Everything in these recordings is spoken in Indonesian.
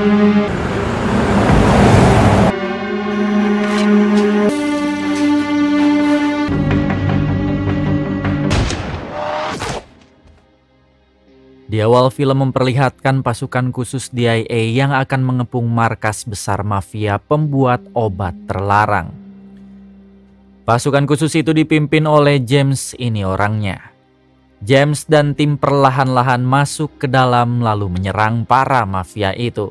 Di awal film memperlihatkan pasukan khusus DIA yang akan mengepung markas besar mafia pembuat obat terlarang. Pasukan khusus itu dipimpin oleh James, ini orangnya. James dan tim perlahan-lahan masuk ke dalam lalu menyerang para mafia itu.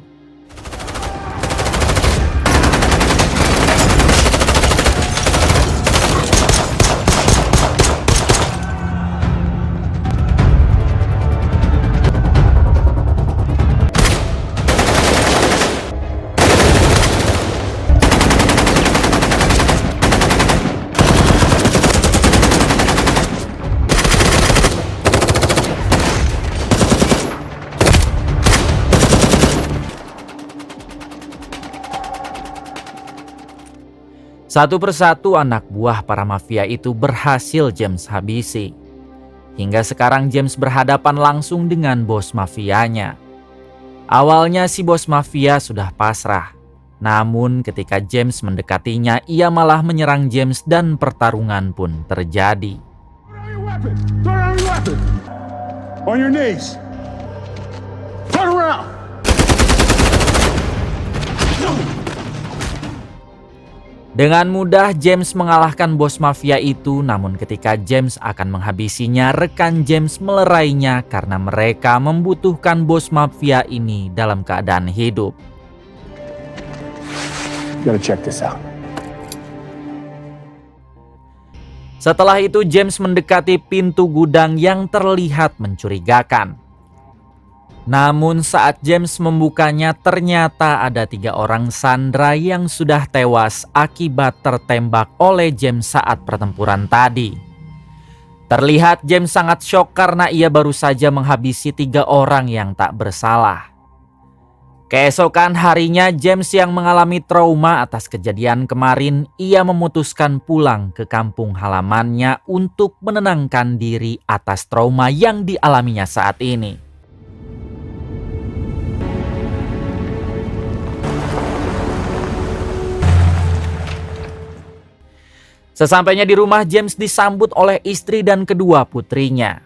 Satu persatu anak buah para mafia itu berhasil James habisi. Hingga sekarang James berhadapan langsung dengan bos mafianya. Awalnya si bos mafia sudah pasrah. Namun ketika James mendekatinya, ia malah menyerang James dan pertarungan pun terjadi. On your knees. Turn around. Dengan mudah James mengalahkan bos mafia itu, namun ketika James akan menghabisinya, rekan James melerainya karena mereka membutuhkan bos mafia ini dalam keadaan hidup. Gotta check this out. Setelah itu James mendekati pintu gudang yang terlihat mencurigakan. Namun saat James membukanya, ternyata ada 3 orang sandera yang sudah tewas akibat tertembak oleh James saat pertempuran tadi. Terlihat James sangat syok karena ia baru saja menghabisi 3 orang yang tak bersalah. Keesokan harinya James yang mengalami trauma atas kejadian kemarin, ia memutuskan pulang ke kampung halamannya untuk menenangkan diri atas trauma yang dialaminya saat ini. Sesampainya di rumah, James disambut oleh istri dan kedua putrinya.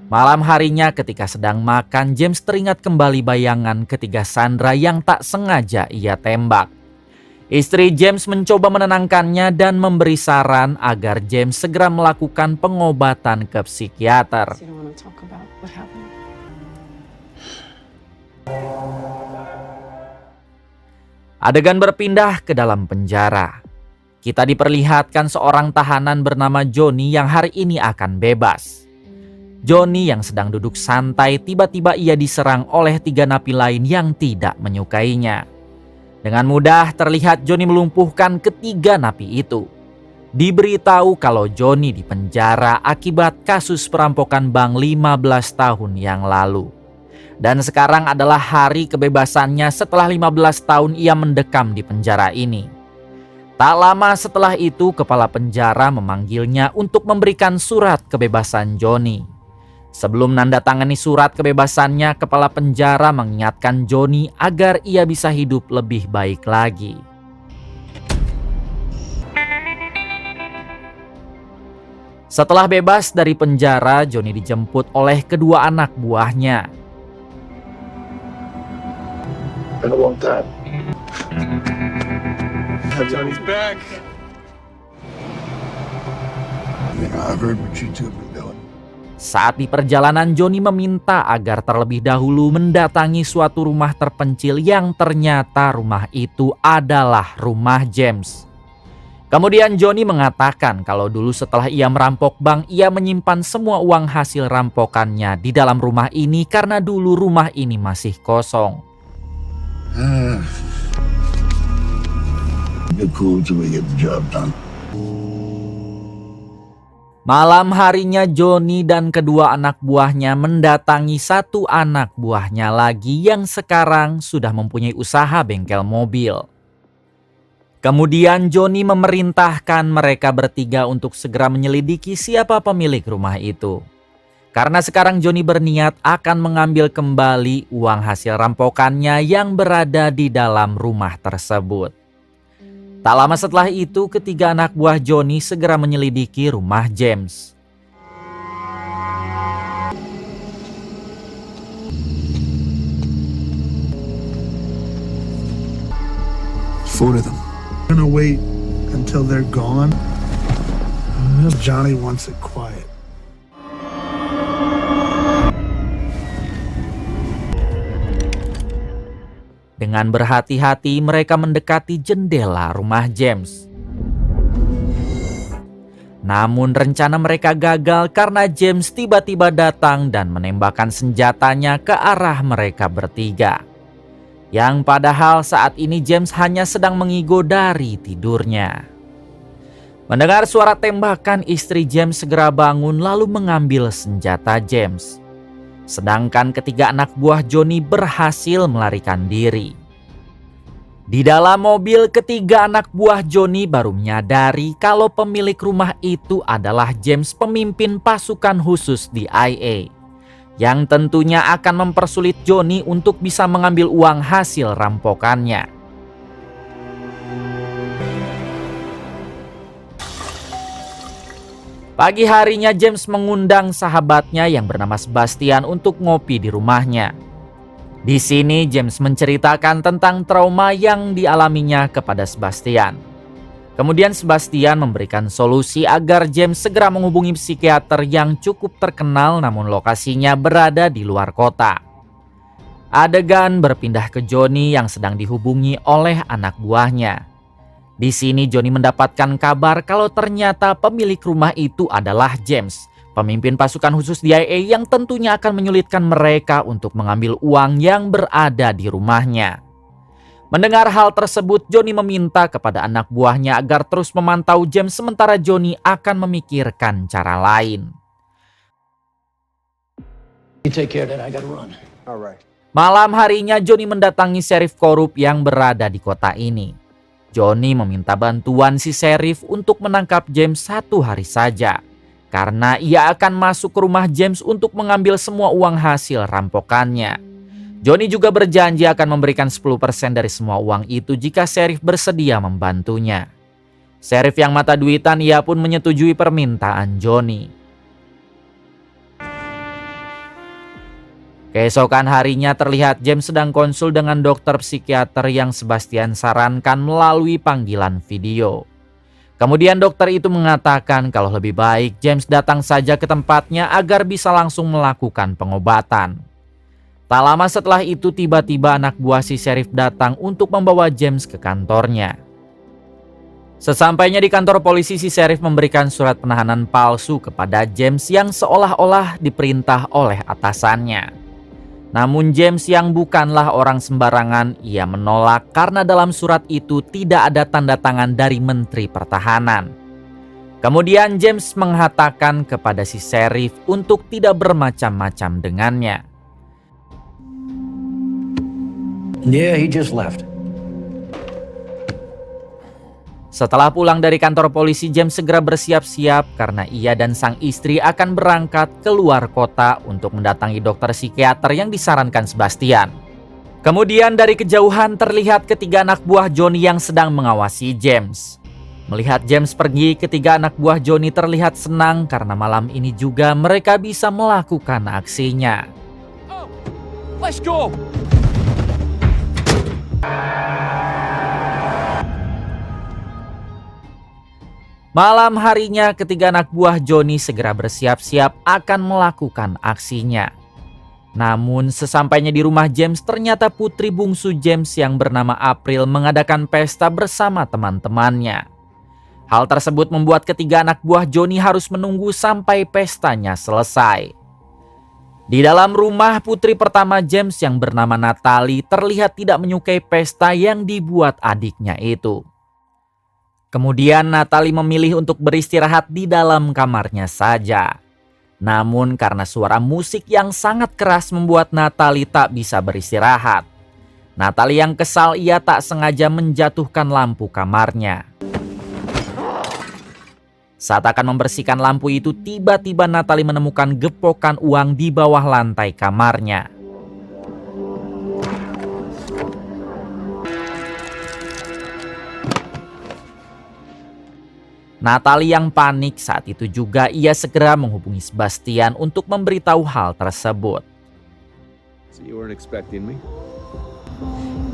Malam harinya ketika sedang makan, James teringat kembali bayangan ketiga sandera yang tak sengaja ia tembak. Istri James mencoba menenangkannya dan memberi saran agar James segera melakukan pengobatan ke psikiater. Adegan berpindah ke dalam penjara. Kita diperlihatkan seorang tahanan bernama Johnny yang hari ini akan bebas. Johnny yang sedang duduk santai, tiba-tiba ia diserang oleh 3 napi lain yang tidak menyukainya. Dengan mudah terlihat Johnny melumpuhkan ketiga napi itu. Diberitahu kalau Johnny dipenjara akibat kasus perampokan bank 15 tahun yang lalu. Dan sekarang adalah hari kebebasannya setelah 15 tahun ia mendekam di penjara ini. Tak lama setelah itu, kepala penjara memanggilnya untuk memberikan surat kebebasan Johnny. Sebelum menandatangani surat kebebasannya, kepala penjara mengingatkan Johnny agar ia bisa hidup lebih baik lagi. Setelah bebas dari penjara, Johnny dijemput oleh kedua anak buahnya. Been a long time. Johnny's back. I've heard what you two have been doing. Saat di perjalanan, Johnny meminta agar terlebih dahulu mendatangi suatu rumah terpencil yang ternyata rumah itu adalah rumah James. Kemudian Johnny mengatakan kalau dulu setelah ia merampok bank, ia menyimpan semua uang hasil rampokannya di dalam rumah ini karena dulu rumah ini masih kosong. Malam harinya Johnny dan kedua anak buahnya mendatangi satu anak buahnya lagi yang sekarang sudah mempunyai usaha bengkel mobil. Kemudian Johnny memerintahkan mereka bertiga untuk segera menyelidiki siapa pemilik rumah itu. Karena sekarang Johnny berniat akan mengambil kembali uang hasil rampokannya yang berada di dalam rumah tersebut. Tak lama setelah itu, ketiga anak buah Johnny segera menyelidiki rumah James. Four of them. I'm gonna wait until they're gone. Johnny wants it quiet. Dengan berhati-hati mereka mendekati jendela rumah James. Namun rencana mereka gagal karena James tiba-tiba datang dan menembakkan senjatanya ke arah mereka bertiga. Yang padahal saat ini James hanya sedang mengigo dari tidurnya. Mendengar suara tembakan, istri James segera bangun lalu mengambil senjata James. Sedangkan ketiga anak buah Johnny berhasil melarikan diri. Di dalam mobil, ketiga anak buah Johnny baru menyadari kalau pemilik rumah itu adalah James, pemimpin pasukan khusus DIA, yang tentunya akan mempersulit Johnny untuk bisa mengambil uang hasil rampokannya. Pagi harinya James mengundang sahabatnya yang bernama Sebastian untuk ngopi di rumahnya. Di sini James menceritakan tentang trauma yang dialaminya kepada Sebastian. Kemudian Sebastian memberikan solusi agar James segera menghubungi psikiater yang cukup terkenal namun lokasinya berada di luar kota. Adegan berpindah ke Johnny yang sedang dihubungi oleh anak buahnya. Di sini Johnny mendapatkan kabar kalau ternyata pemilik rumah itu adalah James, pemimpin pasukan khusus DIA yang tentunya akan menyulitkan mereka untuk mengambil uang yang berada di rumahnya. Mendengar hal tersebut, Johnny meminta kepada anak buahnya agar terus memantau James sementara Johnny akan memikirkan cara lain. You take care of that, I gotta run. All right. Malam harinya Johnny mendatangi sheriff korup yang berada di kota ini. Johnny meminta bantuan si sheriff untuk menangkap James 1 hari saja, karena ia akan masuk ke rumah James untuk mengambil semua uang hasil rampokannya. Johnny juga berjanji akan memberikan 10% dari semua uang itu jika sheriff bersedia membantunya. Sheriff yang mata duitan, ia pun menyetujui permintaan Johnny. Keesokan harinya terlihat James sedang konsul dengan dokter psikiater yang Sebastian sarankan melalui panggilan video. Kemudian dokter itu mengatakan kalau lebih baik James datang saja ke tempatnya agar bisa langsung melakukan pengobatan. Tak lama setelah itu tiba-tiba anak buah si sheriff datang untuk membawa James ke kantornya. Sesampainya di kantor polisi, si sheriff memberikan surat penahanan palsu kepada James yang seolah-olah diperintah oleh atasannya. Namun James yang bukanlah orang sembarangan, ia menolak karena dalam surat itu tidak ada tanda tangan dari Menteri Pertahanan. Kemudian James mengatakan kepada si sheriff untuk tidak bermacam-macam dengannya. Yeah, he just left. Setelah pulang dari kantor polisi, James segera bersiap-siap karena ia dan sang istri akan berangkat keluar kota untuk mendatangi dokter psikiater yang disarankan Sebastian. Kemudian dari kejauhan terlihat ketiga anak buah Johnny yang sedang mengawasi James. Melihat James pergi, ketiga anak buah Johnny terlihat senang karena malam ini juga mereka bisa melakukan aksinya. Oh, let's go. Malam harinya ketiga anak buah Johnny segera bersiap-siap akan melakukan aksinya. Namun sesampainya di rumah James, ternyata putri bungsu James yang bernama April mengadakan pesta bersama teman-temannya. Hal tersebut membuat ketiga anak buah Johnny harus menunggu sampai pestanya selesai. Di dalam rumah, putri pertama James yang bernama Natalie terlihat tidak menyukai pesta yang dibuat adiknya itu. Kemudian Natalie memilih untuk beristirahat di dalam kamarnya saja. Namun karena suara musik yang sangat keras membuat Natalie tak bisa beristirahat. Natalie yang kesal, ia tak sengaja menjatuhkan lampu kamarnya. Saat akan membersihkan lampu itu, tiba-tiba Natalie menemukan gepokan uang di bawah lantai kamarnya. Natalie yang panik saat itu juga ia segera menghubungi Sebastian untuk memberitahu hal tersebut. So you weren't expecting me?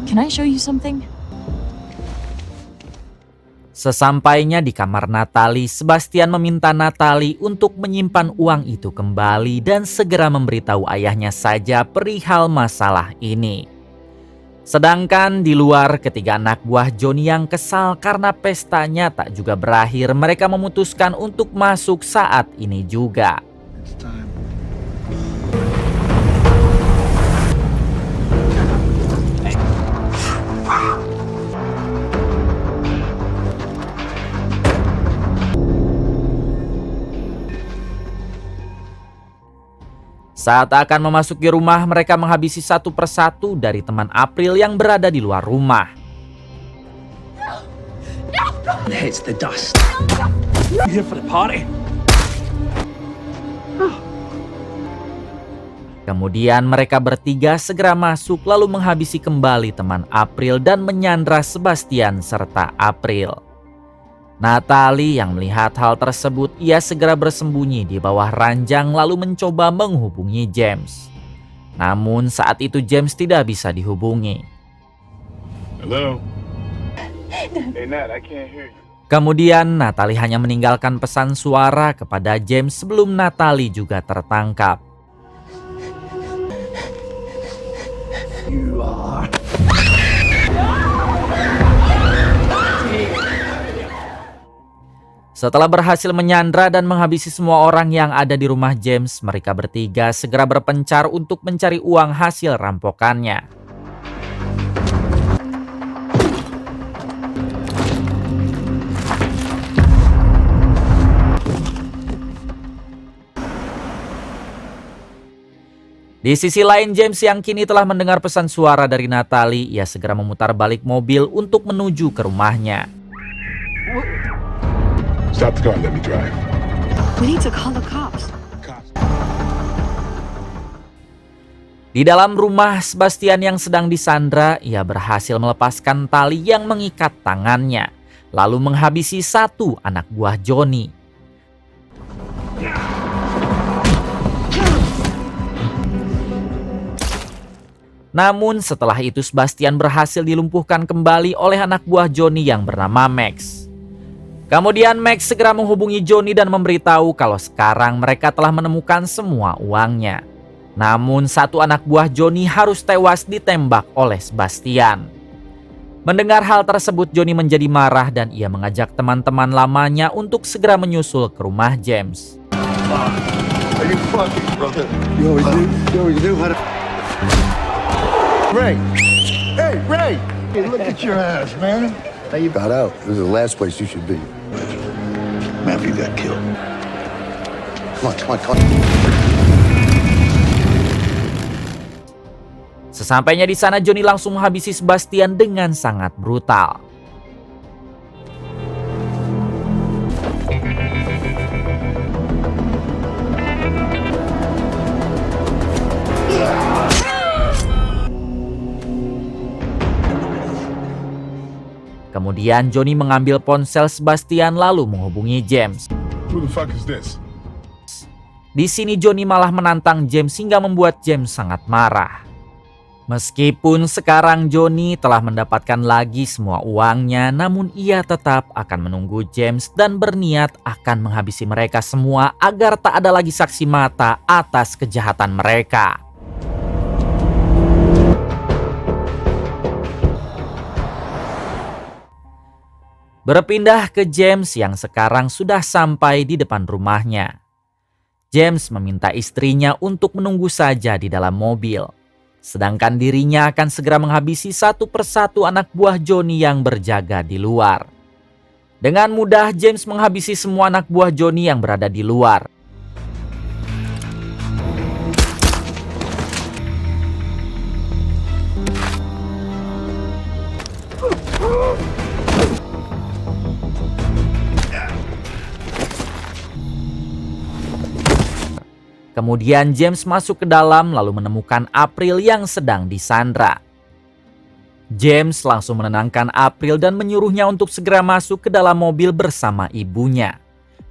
Can I show you something? Sesampainya di kamar Natalie, Sebastian meminta Natalie untuk menyimpan uang itu kembali dan segera memberitahu ayahnya saja perihal masalah ini. Sedangkan di luar, ketiga anak buah Johnny yang kesal karena pestanya tak juga berakhir, mereka memutuskan untuk masuk saat ini juga. It's time. Saat akan memasuki rumah, mereka menghabisi satu persatu dari teman April yang berada di luar rumah. It's the dust. You here for the party? Kemudian mereka bertiga segera masuk lalu menghabisi kembali teman April dan menyandra Sebastian serta April. Natalie yang melihat hal tersebut, ia segera bersembunyi di bawah ranjang lalu mencoba menghubungi James. Namun saat itu James tidak bisa dihubungi. Hello? Hey, Nat, I can't hear you. Kemudian Natalie hanya meninggalkan pesan suara kepada James sebelum Natalie juga tertangkap. You are. Setelah berhasil menyandra dan menghabisi semua orang yang ada di rumah James, mereka bertiga segera berpencar untuk mencari uang hasil rampokannya. Di sisi lain, James yang kini telah mendengar pesan suara dari Natalie, ia segera memutar balik mobil untuk menuju ke rumahnya. Stop the car, let me drive. We need to call the cops. Di dalam rumah Sebastian yang sedang disandra, ia berhasil melepaskan tali yang mengikat tangannya, lalu menghabisi satu anak buah Johnny. Namun setelah itu Sebastian berhasil dilumpuhkan kembali oleh anak buah Johnny yang bernama Max. Kemudian Max segera menghubungi Johnny dan memberitahu kalau sekarang mereka telah menemukan semua uangnya. Namun satu anak buah Johnny harus tewas ditembak oleh Sebastian. Mendengar hal tersebut, Johnny menjadi marah dan ia mengajak teman-teman lamanya untuk segera menyusul ke rumah James. Are you fucking brother? You always knew how to... Ray! Hey, Ray! Hey, look at your ass, man. Now you got out. This is the last place you should be. Matthew got killed. Come on. Sesampainya di sana, Johnny langsung menghabisi Sebastian dengan sangat brutal. Kemudian Johnny mengambil ponsel Sebastian lalu menghubungi James. Who the fuck is this? Di sini Johnny malah menantang James hingga membuat James sangat marah. Meskipun sekarang Johnny telah mendapatkan lagi semua uangnya, namun ia tetap akan menunggu James dan berniat akan menghabisi mereka semua agar tak ada lagi saksi mata atas kejahatan mereka. Berpindah ke James yang sekarang sudah sampai di depan rumahnya. James meminta istrinya untuk menunggu saja di dalam mobil. Sedangkan dirinya akan segera menghabisi satu persatu anak buah Johnny yang berjaga di luar. Dengan mudah James menghabisi semua anak buah Johnny yang berada di luar. Kemudian James masuk ke dalam lalu menemukan April yang sedang disandra. James langsung menenangkan April dan menyuruhnya untuk segera masuk ke dalam mobil bersama ibunya.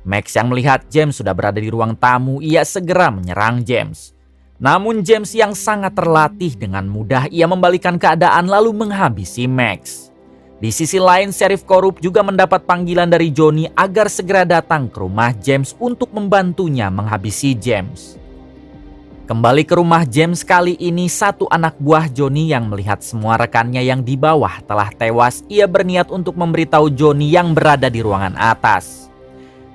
Max yang melihat James sudah berada di ruang tamu, ia segera menyerang James. Namun James yang sangat terlatih dengan mudah ia membalikan keadaan lalu menghabisi Max. Di sisi lain, Sheriff Korup juga mendapat panggilan dari Johnny agar segera datang ke rumah James untuk membantunya menghabisi James. Kembali ke rumah James kali ini, satu anak buah Johnny yang melihat semua rekannya yang di bawah telah tewas, ia berniat untuk memberitahu Johnny yang berada di ruangan atas.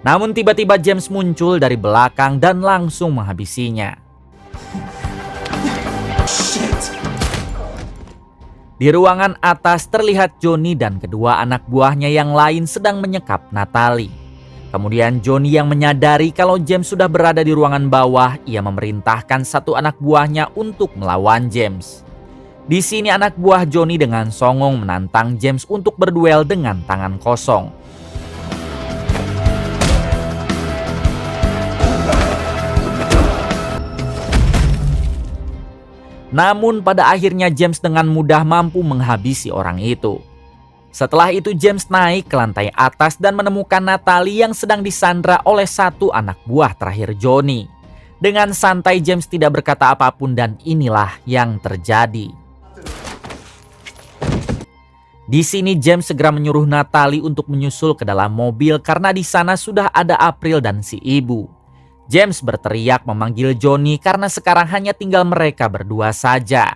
Namun tiba-tiba James muncul dari belakang dan langsung menghabisinya. Di ruangan atas terlihat Johnny dan kedua anak buahnya yang lain sedang menyekap Natalie. Kemudian Johnny yang menyadari kalau James sudah berada di ruangan bawah, ia memerintahkan satu anak buahnya untuk melawan James. Di sini anak buah Johnny dengan songong menantang James untuk berduel dengan tangan kosong. Namun pada akhirnya James dengan mudah mampu menghabisi orang itu. Setelah itu James naik ke lantai atas dan menemukan Natalie yang sedang disandra oleh satu anak buah terakhir Johnny. Dengan santai James tidak berkata apapun dan inilah yang terjadi. Di sini James segera menyuruh Natalie untuk menyusul ke dalam mobil karena di sana sudah ada April dan si ibu. James berteriak memanggil Johnny karena sekarang hanya tinggal mereka berdua saja.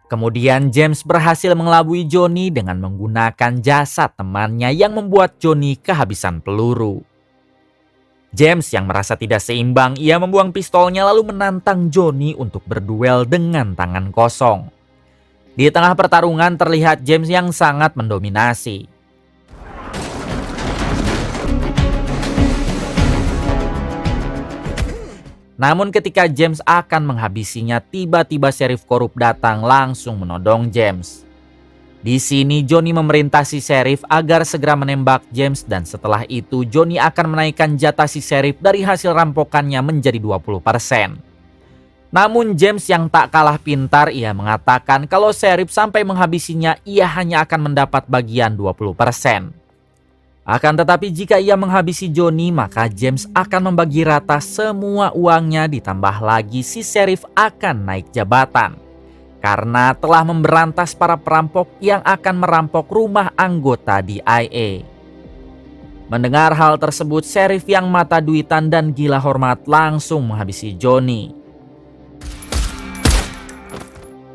Kemudian James berhasil mengelabui Johnny dengan menggunakan jasad temannya yang membuat Johnny kehabisan peluru. James yang merasa tidak seimbang, ia membuang pistolnya lalu menantang Johnny untuk berduel dengan tangan kosong. Di tengah pertarungan terlihat James yang sangat mendominasi. Namun ketika James akan menghabisinya, tiba-tiba Sheriff Korup datang langsung menodong James. Di sini Johnny memerintah si Sheriff agar segera menembak James dan setelah itu Johnny akan menaikkan jatah si Sheriff dari hasil rampokannya menjadi 20%. Namun James yang tak kalah pintar, ia mengatakan kalau Sheriff sampai menghabisinya ia hanya akan mendapat bagian 20%. Akan tetapi jika ia menghabisi Johnny, maka James akan membagi rata semua uangnya, ditambah lagi si Sheriff akan naik jabatan. Karena telah memberantas para perampok yang akan merampok rumah anggota DIA. Mendengar hal tersebut, Sheriff yang mata duitan dan gila hormat langsung menghabisi Johnny.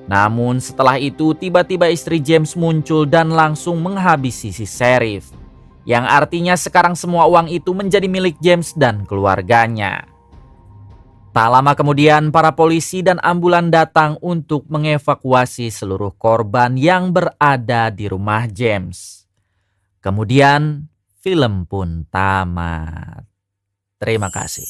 Namun setelah itu tiba-tiba istri James muncul dan langsung menghabisi si Sheriff. Yang artinya sekarang semua uang itu menjadi milik James dan keluarganya. Tak lama kemudian para polisi dan ambulan datang untuk mengevakuasi seluruh korban yang berada di rumah James. Kemudian film pun tamat. Terima kasih.